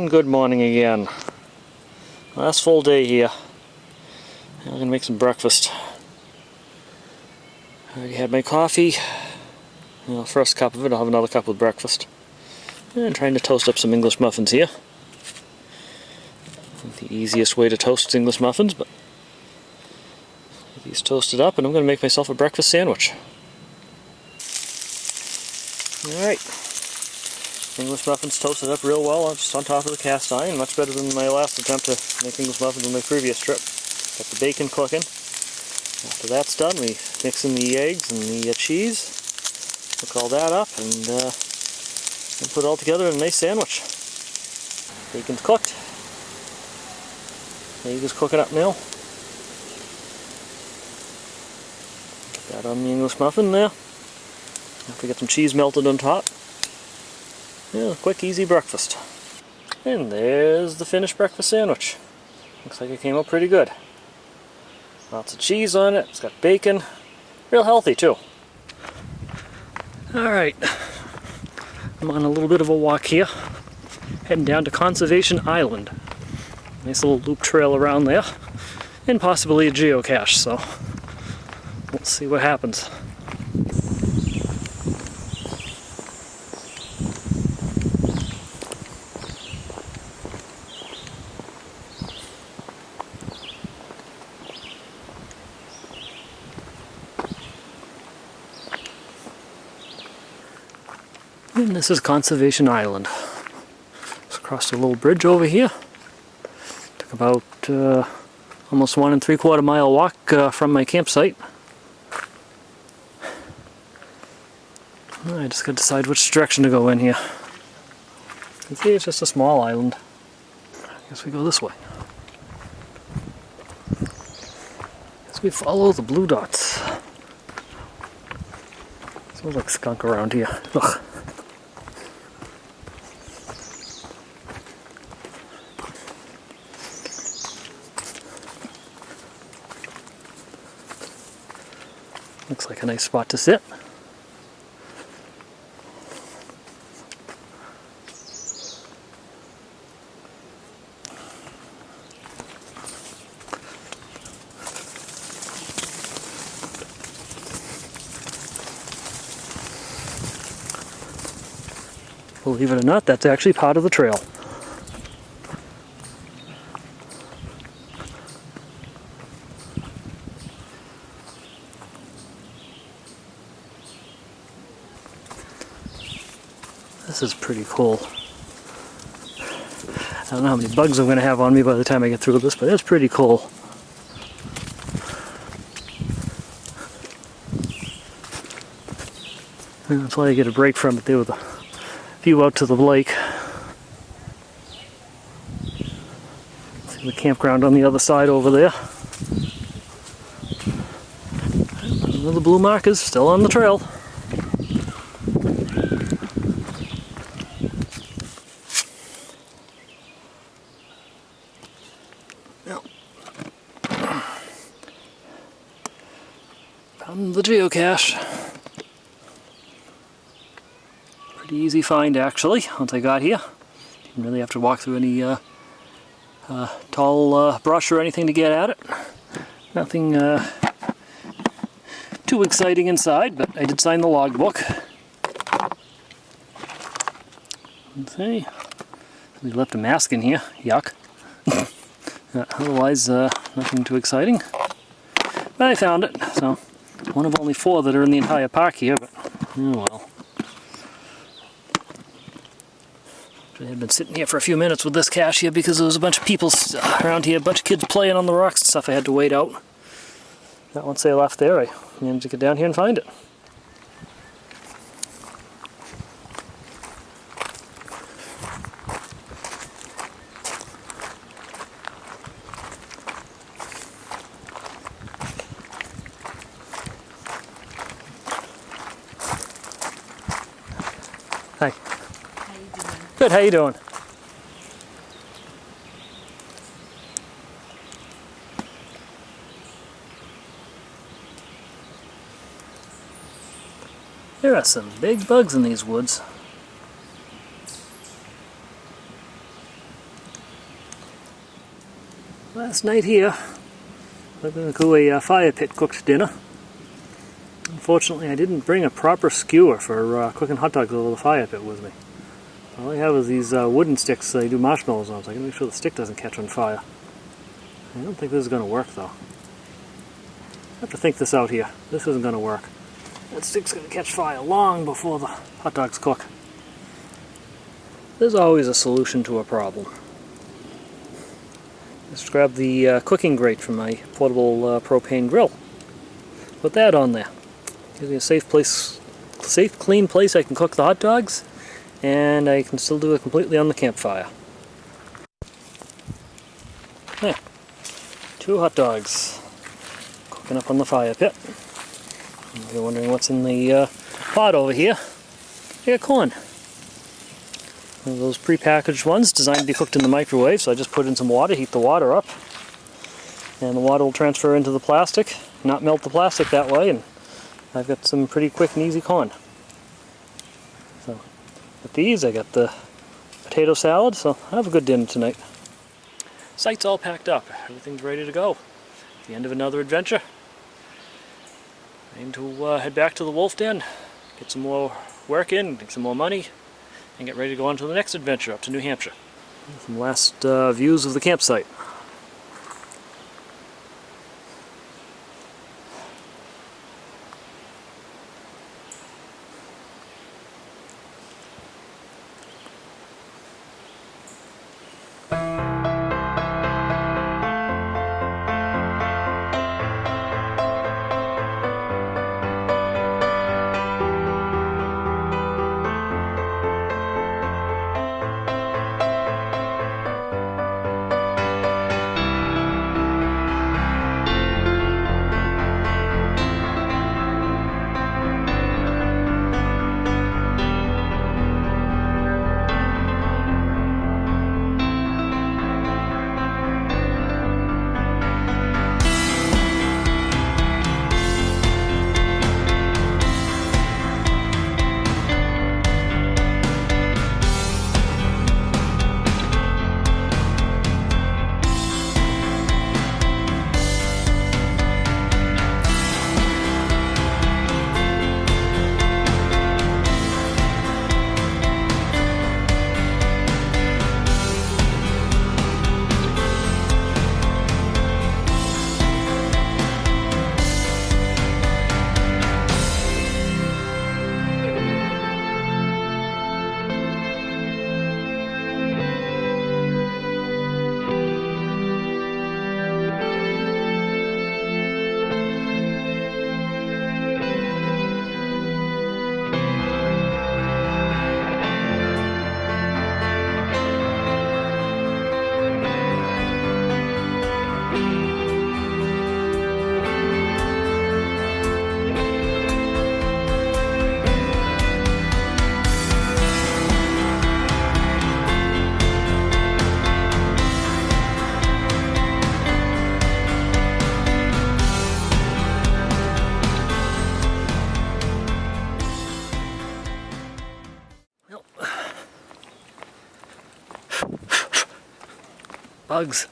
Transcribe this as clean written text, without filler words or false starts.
And good morning again. Last full day here. I'm gonna make some breakfast. I already had my coffee. Well, first cup of it, I'll have another cup with breakfast. And trying to toast up some English muffins here. The easiest way to toast English muffins, but get these toasted up and I'm gonna make myself a breakfast sandwich. Alright. English muffins toasted up real well, just on top of the cast iron, much better than my last attempt to make English muffins on my previous trip. Got the bacon cooking. After that's done, we mix in the eggs and the cheese, cook all that up, and put it all together in a nice sandwich. Bacon's cooked. Egg is cooking up now. Get that on the English muffin there. Have to get some cheese melted on top. Yeah, quick, easy breakfast. And there's the finished breakfast sandwich. Looks like it came out pretty good. Lots of cheese on it, it's got bacon. Real healthy too. Alright, I'm on a little bit of a walk here. Heading down to Conservation Island. Nice little loop trail around there. And possibly a geocache, so we'll see what happens. And this is Conservation Island. Just crossed a little bridge over here. Took about almost 1 3/4 mile walk from my campsite. I just got to decide which direction to go in here. You can see it's just a small island. I guess we go this way. As we follow the blue dots. Smells like skunk around here. Ugh. Looks like a nice spot to sit. Believe it or not, that's actually part of the trail. This is pretty cool. I don't know how many bugs I'm going to have on me by the time I get through this, but it's pretty cool. And that's why I get a break from it there with a view out to the lake. See the campground on the other side over there. And the blue markers still on the trail. Found the geocache. Pretty easy find actually, once I got here. Didn't really have to walk through any tall brush or anything to get at it. Nothing too exciting inside, but I did sign the logbook. Let's see. We left a mask in here. Yuck. Otherwise, nothing too exciting. But I found it, so one of only 4 that are in the entire park here, but oh well. I had been sitting here for a few minutes with this cache here because there was a bunch of people around here, a bunch of kids playing on the rocks and stuff. I had to wait out. But once they left there, I managed to get down here and find it. Hi. How you doing? Good, how you doing? There are some big bugs in these woods. Last night here, I'm going to do a fire pit cooked dinner. Unfortunately, I didn't bring a proper skewer for cooking hot dogs over the fire pit with me. All I have is these wooden sticks I do marshmallows on, so I can make sure the stick doesn't catch on fire. I don't think this is going to work though. I have to think this out here. This isn't going to work. That stick's going to catch fire long before the hot dogs cook. There's always a solution to a problem. Just grab the cooking grate from my portable propane grill. Put that on there. Gives me a safe, clean place I can cook the hot dogs, and I can still do it completely on the campfire. Yeah, 2 hot dogs cooking up on the fire pit. If you're wondering what's in the pot over here, I got corn. One of those pre-packaged ones designed to be cooked in the microwave, so I just put in some water, heat the water up, and the water will transfer into the plastic, not melt the plastic that way, and I've got some pretty quick and easy corn. So with these I got the potato salad, so I'll have a good dinner tonight. Site's all packed up, everything's ready to go. At the end of another adventure. Aim to head back to the wolf den, get some more work in, get some more money, and get ready to go on to the next adventure up to New Hampshire. Some last views of the campsite. Bugs.